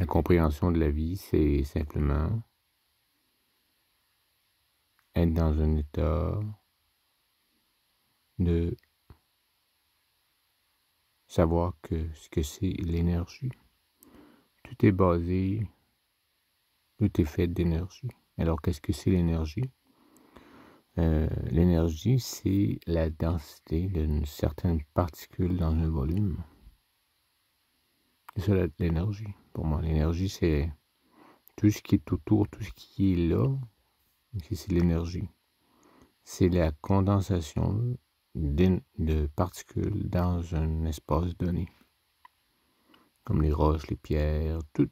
La compréhension de la vie, c'est simplement être dans un état de savoir ce que c'est l'énergie. Tout est basé, tout est fait d'énergie. Alors, qu'est-ce que c'est l'énergie? L'énergie, c'est la densité d'une certaine particule dans un volume. C'est ça l'énergie. Pour moi, l'énergie, c'est tout ce qui est autour, tout ce qui est là, c'est l'énergie. C'est la condensation de particules dans un espace donné. Comme les roches, les pierres, tout.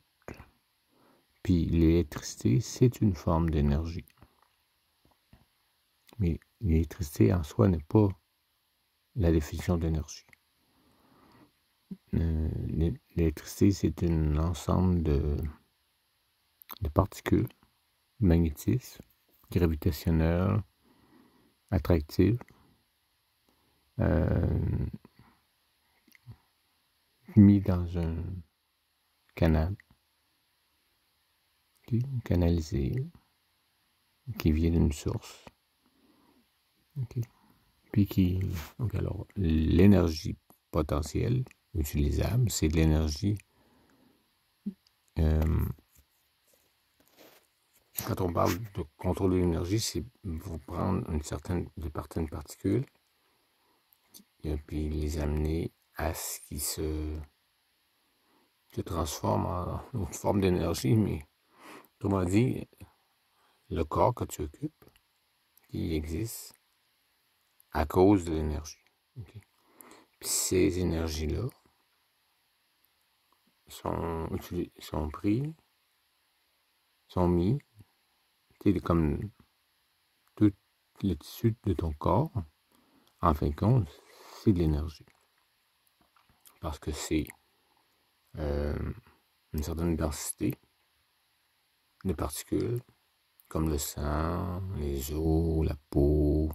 Puis l'électricité, c'est une forme d'énergie. Mais l'électricité en soi n'est pas la définition d'énergie. L'électricité, c'est un ensemble de particules, magnétisme, gravitationnelles, attractives, mis dans un canal, canalisé, qui vient d'une source. Okay. Puis donc alors, l'énergie potentielle utilisable, c'est de l'énergie. Quand on parle de contrôler l'énergie, c'est vous prendre des particules et puis les amener à ce qui se transforme en une forme d'énergie, mais autrement dit, le corps que tu occupes, qui existe à cause de l'énergie. Okay. Puis ces énergies-là sont pris, sont mis, comme tout le tissu de ton corps, en fin de compte, c'est de l'énergie. Parce que c'est une certaine densité de particules, comme le sang, les os, la peau,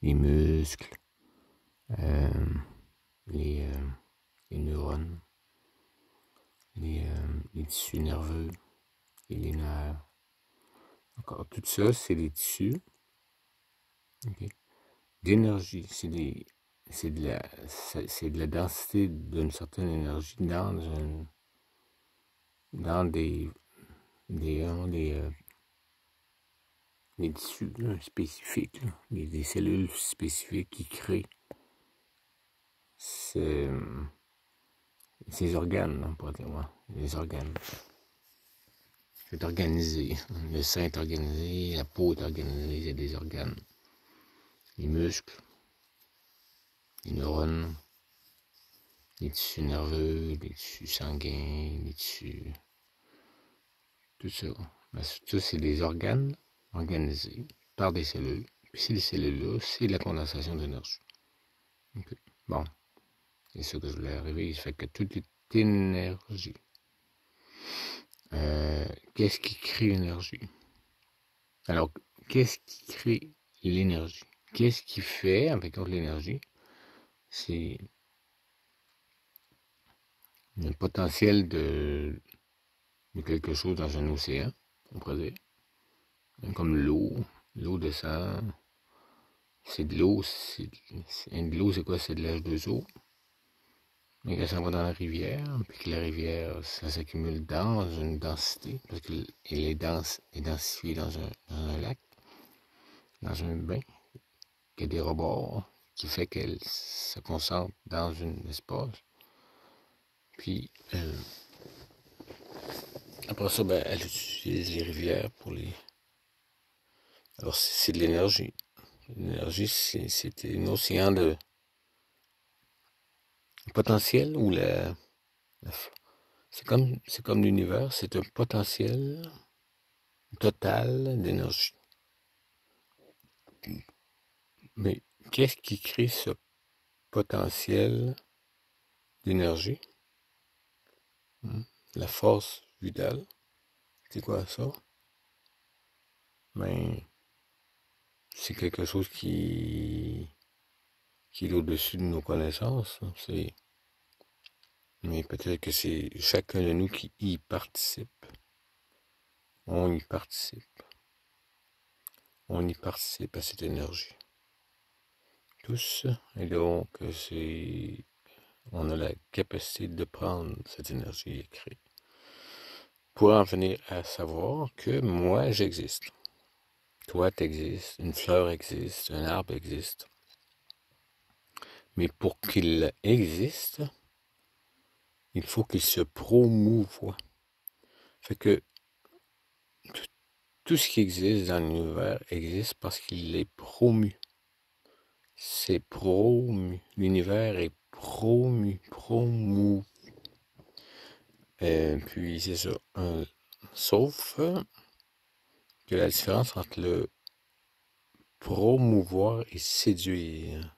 les muscles, les neurones, les tissus nerveux et les nerfs. Encore, tout ça, c'est des tissus d'énergie. C'est de la densité d'une certaine énergie dans des tissus spécifiques, des cellules spécifiques qui créent ces organes, on pourrait dire, les organes. C'est organisé. Le sein est organisé, la peau est organisée, il y a des organes. Les muscles, les neurones, les tissus nerveux, les tissus sanguins, les tissus... Tout ça. Tout c'est des organes organisés par des cellules. Puis ces cellules-là, c'est la condensation d'énergie. Okay. Bon. C'est ça que je voulais arriver. Ça fait que toute est énergie. Qu'est-ce qui crée l'énergie? Alors, qu'est-ce qui crée l'énergie? Qu'est-ce qui fait, avec l'énergie? C'est le potentiel de quelque chose dans un océan, on pourrait dire. Comme l'eau. L'eau descend. C'est de l'eau. De l'eau, c'est quoi? C'est de l'H2O. Mais quand ça va dans la rivière, puis que la rivière, ça s'accumule dans une densité, parce qu'elle est densifiée dans un lac, dans un bain, qui a des rebords, qui fait qu'elle se concentre dans un espace. Puis, après ça, elle utilise les rivières pour les... Alors, c'est de l'énergie. L'énergie, c'est un océan de potentiel où c'est comme l'univers, c'est un potentiel total d'énergie. Mais qu'est-ce qui crée ce potentiel d'énergie? La force vitale. C'est quoi ça? Ben, c'est quelque chose qui est au-dessus de nos connaissances. Mais peut-être que c'est chacun de nous qui y participe. On y participe. On y participe à cette énergie. Tous. Et donc, on a la capacité de prendre cette énergie et créer. Pour en venir à savoir que moi, j'existe. Toi, t'existes. Une fleur existe. Un arbre existe. Mais pour qu'il existe, il faut qu'il se promouvoie. Fait que tout ce qui existe dans l'univers existe parce qu'il est promu. C'est promu. L'univers est promu. Puis c'est ça. Sauf que la différence entre le promouvoir et séduire,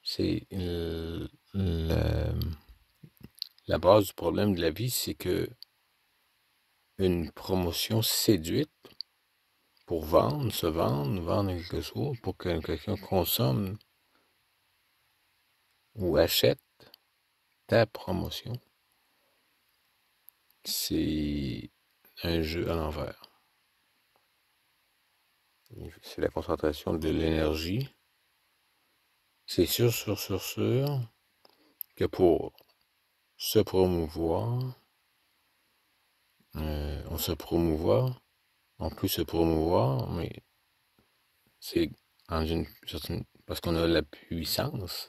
c'est la base du problème de la vie, c'est que une promotion séduite pour vendre quelque chose, pour que quelqu'un consomme ou achète ta promotion, c'est un jeu à l'envers. C'est la concentration de l'énergie. C'est sûr que pour se promouvoir, on peut se promouvoir, mais c'est en une certaine, parce qu'on a la puissance,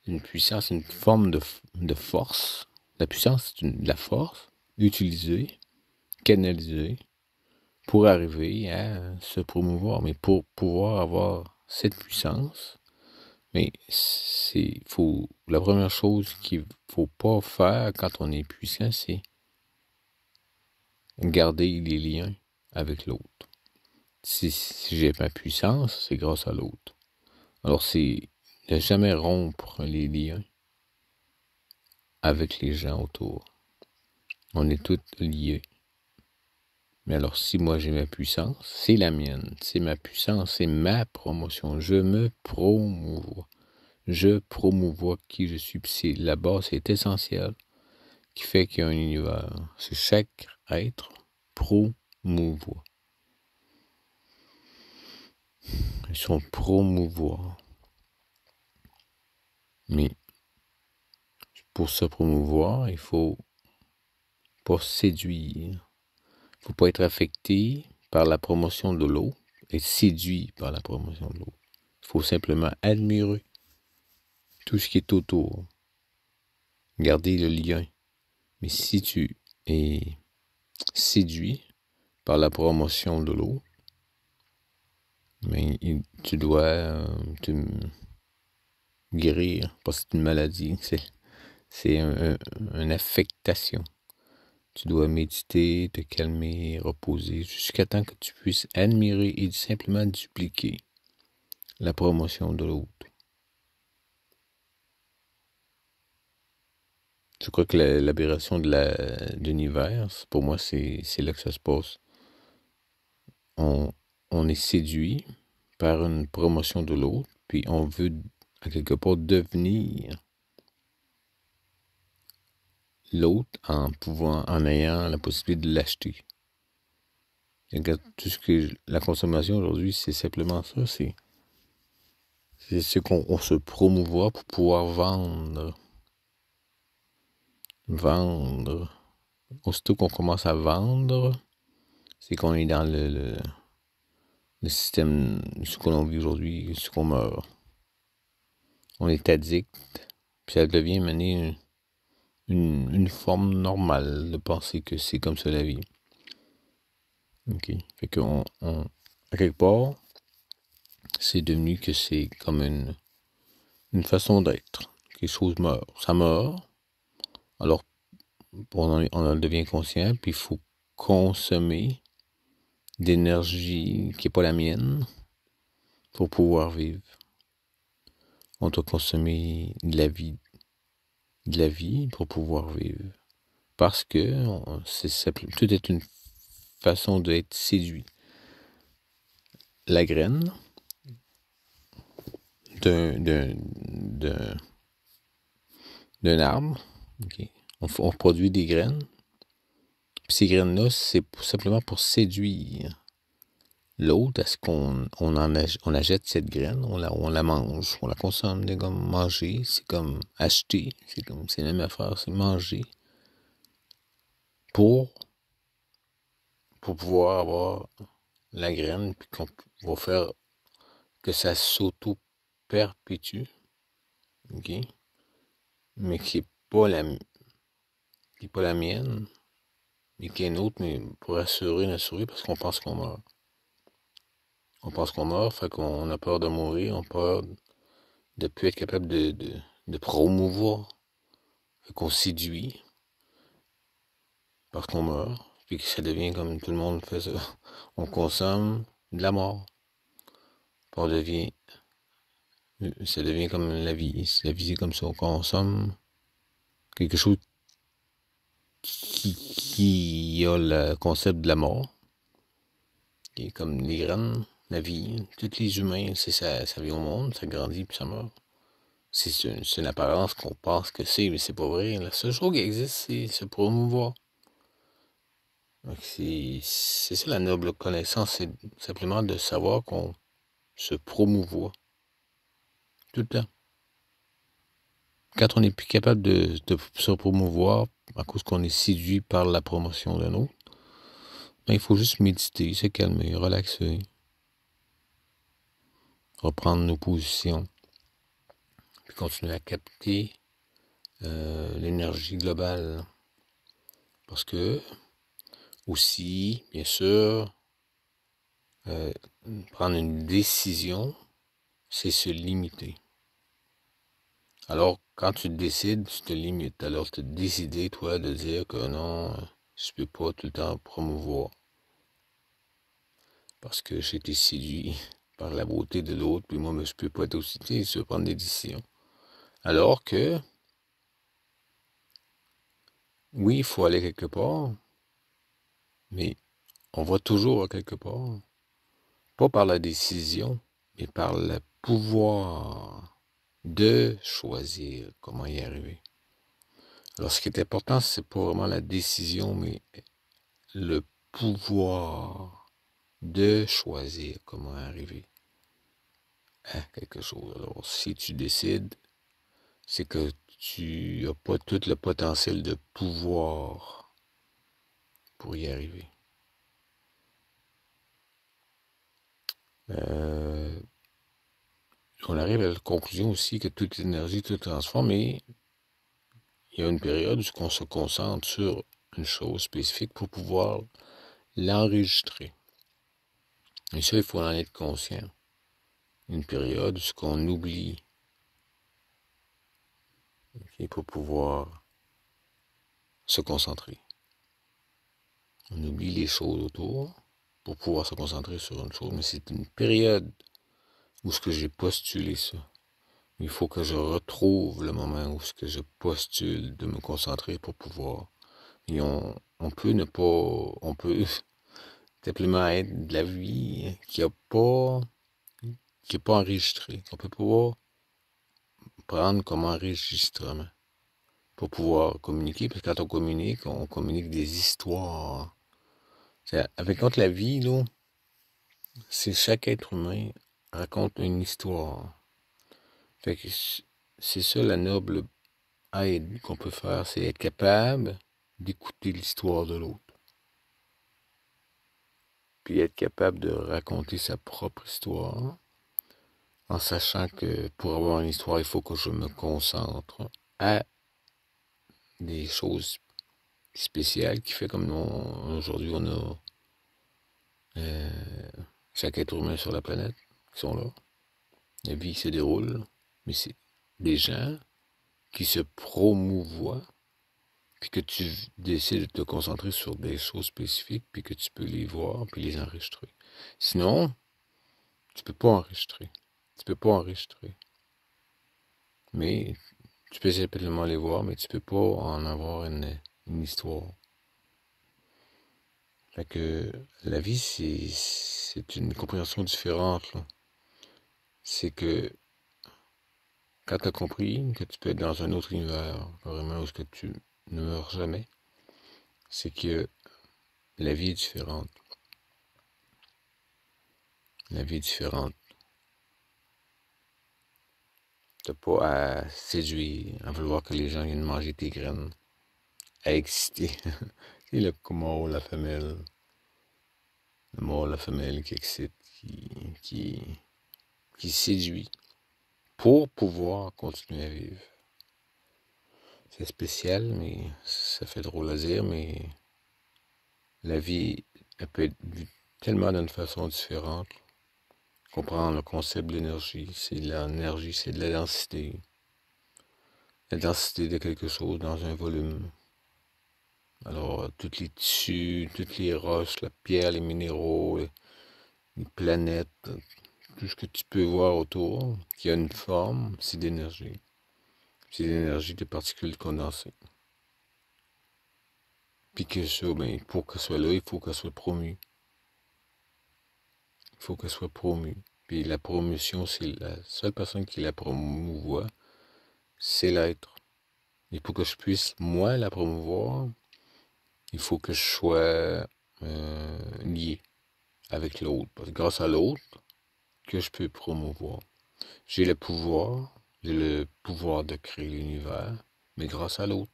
une puissance, une forme de force. La puissance, c'est la force utilisée, canalisée, pour arriver à se promouvoir. Mais pour pouvoir avoir cette puissance, mais la première chose qu'il faut pas faire quand on est puissant, c'est garder les liens avec l'autre. Si j'ai ma puissance, c'est grâce à l'autre. Alors c'est ne jamais rompre les liens avec les gens autour. On est tous liés. Mais alors si moi j'ai ma puissance, c'est la mienne, c'est ma puissance, c'est ma promotion. Je me promouvois. Je promouvois qui je suis. C'est la base, c'est essentiel, qui fait qu'il y a un univers. C'est chaque être promouvoit. Ils sont promouvoir. Mais pour se promouvoir, il faut pas séduire. Il faut pas être affecté par la promotion de l'autre et séduit par la promotion de l'autre. Il faut simplement admirer tout ce qui est autour. Garder le lien. Mais si tu es séduit par la promotion de l'autre, mais tu dois te guérir, parce que c'est une maladie, c'est une affectation. Tu dois méditer, te calmer, reposer, jusqu'à temps que tu puisses admirer et simplement dupliquer la promotion de l'autre. Je crois que l'aberration de l'univers, pour moi, c'est là que ça se passe. On est séduit par une promotion de l'autre, puis on veut, à quelque part, devenir l'autre en ayant la possibilité de l'acheter. Tout ce que la consommation aujourd'hui, c'est simplement ça, c'est ce qu'on se promouvoit pour pouvoir vendre. Aussitôt qu'on commence à vendre, c'est qu'on est dans le système, ce qu'on vit aujourd'hui, ce qu'on meurt. On est addict, puis ça devient maintenant une forme normale de penser que c'est comme ça la vie. OK. Fait qu'on, à quelque part, c'est devenu que c'est comme une façon d'être. Quelque chose meurt. Ça meurt. Alors, on en devient conscient, puis il faut consommer d'énergie qui n'est pas la mienne pour pouvoir vivre. On doit consommer de la vie pour pouvoir vivre. Parce que tout est une façon d'être séduit. La graine d'un arbre. Okay. On produit des graines. Puis ces graines-là, c'est simplement pour séduire l'autre à ce on achète cette graine, on la mange, on la consomme. C'est comme manger, c'est comme acheter, c'est la même affaire, c'est manger pour pouvoir avoir la graine, puis qu'on va faire que ça s'auto-perpétue, ok? Mais qui n'est pas la mienne, mais qui est nôtre, mais pour assurer notre survie, parce qu'on pense qu'on meurt. On pense qu'on meurt, fait qu'on a peur de mourir, on a peur de ne plus être capable de promouvoir, fait qu'on séduit, parce qu'on meurt, puis que ça devient comme tout le monde fait ça. On consomme de la mort. Ça devient comme la vie. La vie, c'est comme ça. On consomme quelque chose qui a le concept de la mort, qui est comme les graines, la vie. Tous les humains, c'est ça vient au monde, ça grandit puis ça meurt. C'est une apparence qu'on pense que c'est, mais c'est pas vrai. La seule chose qui existe, c'est se promouvoir. C'est ça la noble connaissance, c'est simplement de savoir qu'on se promouvoit tout le temps. Quand on n'est plus capable de se promouvoir à cause qu'on est séduit par la promotion d'un autre, ben, il faut juste méditer, se calmer, relaxer, reprendre nos positions, puis continuer à capter l'énergie globale. Parce que, aussi, bien sûr, prendre une décision, c'est se limiter. Alors, quand tu décides, tu te limites. Alors, tu as décidé, toi, de dire que non, je peux pas tout le temps promouvoir. Parce que j'ai été séduit par la beauté de l'autre, puis moi, je peux pas être aussi, je peux prendre des décisions. Alors que, oui, il faut aller quelque part, mais on va toujours à quelque part. Pas par la décision, mais par le pouvoir de choisir comment y arriver. Alors, ce qui est important, c'est pas vraiment la décision, mais le pouvoir de choisir comment arriver à quelque chose. Alors, si tu décides, c'est que tu n'as pas tout le potentiel de pouvoir pour y arriver. On arrive à la conclusion aussi que toute énergie se transforme, mais il y a une période où on se concentre sur une chose spécifique pour pouvoir l'enregistrer. Et ça, il faut en être conscient. Une période où on oublie, okay, pour pouvoir se concentrer. On oublie les choses autour pour pouvoir se concentrer sur une chose, mais c'est une période où ce que j'ai postulé ça. Il faut que je retrouve le moment où ce que je postule de me concentrer pour pouvoir. Et on peut ne pas, on peut simplement être de la vie qui est pas enregistrée. On peut pas prendre comme enregistrement pour pouvoir communiquer, parce que quand on communique des histoires. Avec contre la vie, là, c'est chaque être humain raconte une histoire. Fait que c'est ça la noble aide qu'on peut faire, c'est être capable d'écouter l'histoire de l'autre. Puis être capable de raconter sa propre histoire, en sachant que pour avoir une histoire, il faut que je me concentre à des choses spéciales qui fait comme nous, aujourd'hui, on a chaque être humain sur la planète qui sont là. La vie se déroule, mais c'est des gens qui se promouvoient, puis que tu décides de te concentrer sur des choses spécifiques, puis que tu peux les voir, puis les enregistrer. Sinon, tu peux pas enregistrer. Tu peux pas enregistrer. Mais tu peux simplement les voir, mais tu peux pas en avoir une histoire. Fait que la vie, c'est une compréhension différente, là. C'est que quand tu as compris que tu peux être dans un autre univers, carrément, où ce que tu ne meurs jamais, c'est que la vie est différente. La vie est différente. T'as pas à séduire, à vouloir que les gens viennent manger tes graines, à exciter. C'est le mâle, la femelle. Le mâle, la femelle qui excite, qui séduit pour pouvoir continuer à vivre. C'est spécial, mais ça fait drôle à dire, mais la vie, elle peut être vue tellement d'une façon différente. Comprendre le concept de l'énergie, c'est de l'énergie, c'est de la densité. La densité de quelque chose dans un volume. Alors, tous les tissus, toutes les roches, la pierre, les minéraux, les planètes, tout ce que tu peux voir autour, qui a une forme, c'est d'énergie. C'est l'énergie de particules condensées. Puis que ça, ben, pour qu'elle soit là, il faut qu'elle soit promue. Il faut qu'elle soit promue. Puis la promotion, c'est la seule personne qui la promouvoit, c'est l'être. Et pour que je puisse, moi, la promouvoir, il faut que je sois lié avec l'autre. Parce que grâce à l'autre, que je peux promouvoir. J'ai le pouvoir de créer l'univers, mais grâce à l'autre.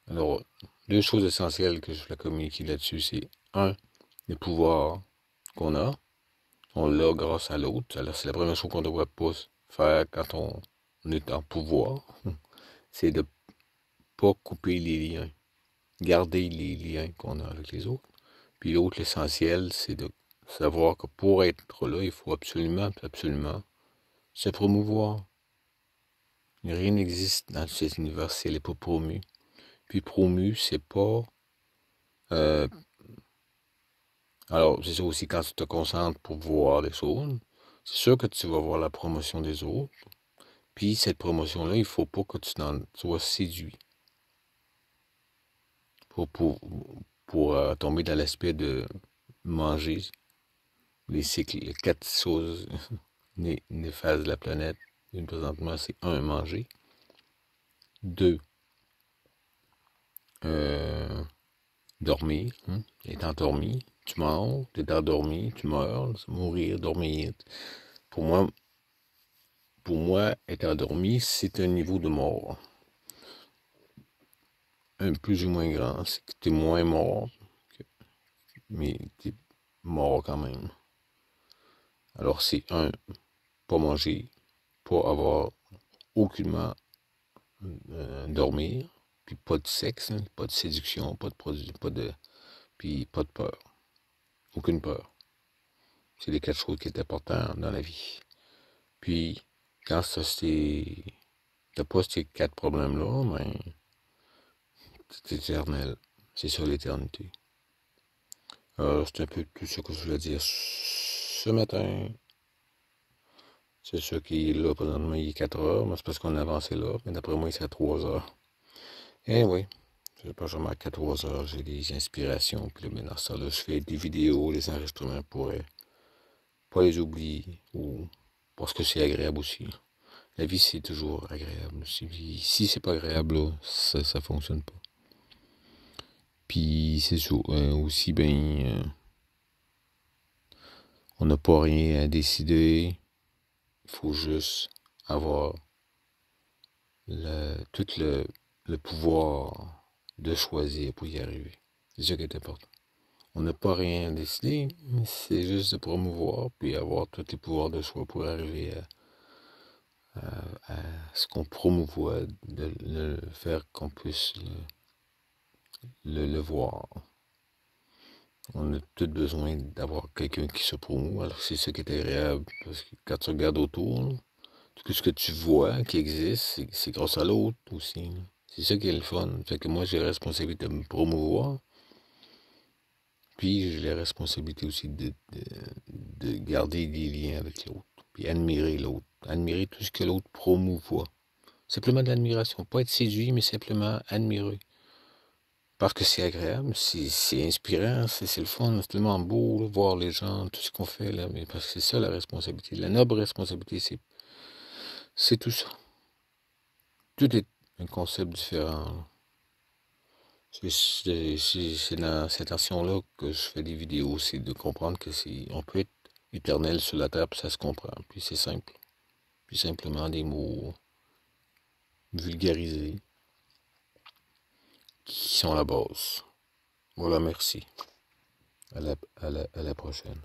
Alors, deux choses essentielles que je voulais communiquer là-dessus, c'est un, le pouvoir qu'on a. On l'a grâce à l'autre. Alors, c'est la première chose qu'on ne devrait pas faire quand on est en pouvoir. C'est de ne pas couper les liens. Garder les liens qu'on a avec les autres. Puis l'autre, l'essentiel, c'est de savoir que pour être là, il faut absolument, absolument se promouvoir. Rien n'existe dans cet univers si elle n'est pas promue. Puis promu, c'est pas... alors, c'est ça aussi quand tu te concentres pour voir les choses. C'est sûr que tu vas voir la promotion des autres. Puis cette promotion-là, il ne faut pas que tu sois séduit. Pour tomber dans l'aspect de manger les cycles, les 4 choses néfastes de la planète. Présentement, c'est 1, manger. 2, dormir. Étant endormi, tu manges. T'es endormi, tu meurs. Mourir, dormir. Pour moi, être endormi, c'est un niveau de mort. Un plus ou moins grand. C'est que t'es moins mort, mais t'es mort quand même. Alors c'est un, pas manger, pas avoir aucunement dormir, puis pas de sexe, pas de séduction, pas de produit, puis pas de peur. Aucune peur. C'est les 4 choses qui sont importantes dans la vie. Puis, quand t'as pas ces 4 problèmes-là, ben, c'est éternel. C'est ça l'éternité. C'est un peu tout ce que je voulais dire ce matin. C'est sûr qu'il est là, présentement, il est 4 heures, mais c'est parce qu'on a avancé là. Mais d'après moi, c'est à 3 heures. Eh oui, je sais pas, je remarque qu'à 3 heures, j'ai des inspirations. Puis là, maintenant, ça, là, je fais des vidéos, des enregistrements pour pas les oublier. Ou parce que c'est agréable aussi. La vie, c'est toujours agréable. Si c'est pas agréable, là, ça fonctionne pas. Puis c'est ça. Aussi, ben, on n'a pas rien à décider. Il faut juste avoir tout le pouvoir de choisir pour y arriver. C'est ça qui est important. On n'a pas rien à décider, mais c'est juste de promouvoir, puis avoir tous les pouvoirs de choix pour arriver à ce qu'on promouvoit, de le faire qu'on puisse le voir. On a tout besoin d'avoir quelqu'un qui se promeut. Alors c'est ce qui est agréable, parce que quand tu regardes autour, tout ce que tu vois qui existe, c'est grâce à l'autre aussi. C'est ça qui est le fun. Fait que moi, j'ai la responsabilité de me promouvoir. Puis j'ai la responsabilité aussi de garder des liens avec l'autre. Puis admirer l'autre. Admirer tout ce que l'autre promouvoit. Simplement de l'admiration. Pas être séduit, mais simplement admirer. Parce que c'est agréable, c'est inspirant, c'est le fun, c'est tellement beau, là, voir les gens, tout ce qu'on fait, là, mais parce que c'est ça la responsabilité. La noble responsabilité, C'est tout ça. Tout est un concept différent. C'est dans cette action-là que je fais des vidéos, c'est de comprendre que on peut être éternel sur la terre, puis ça se comprend. Puis c'est simple. Puis simplement des mots vulgarisés qui sont la base. Voilà, merci. À la prochaine.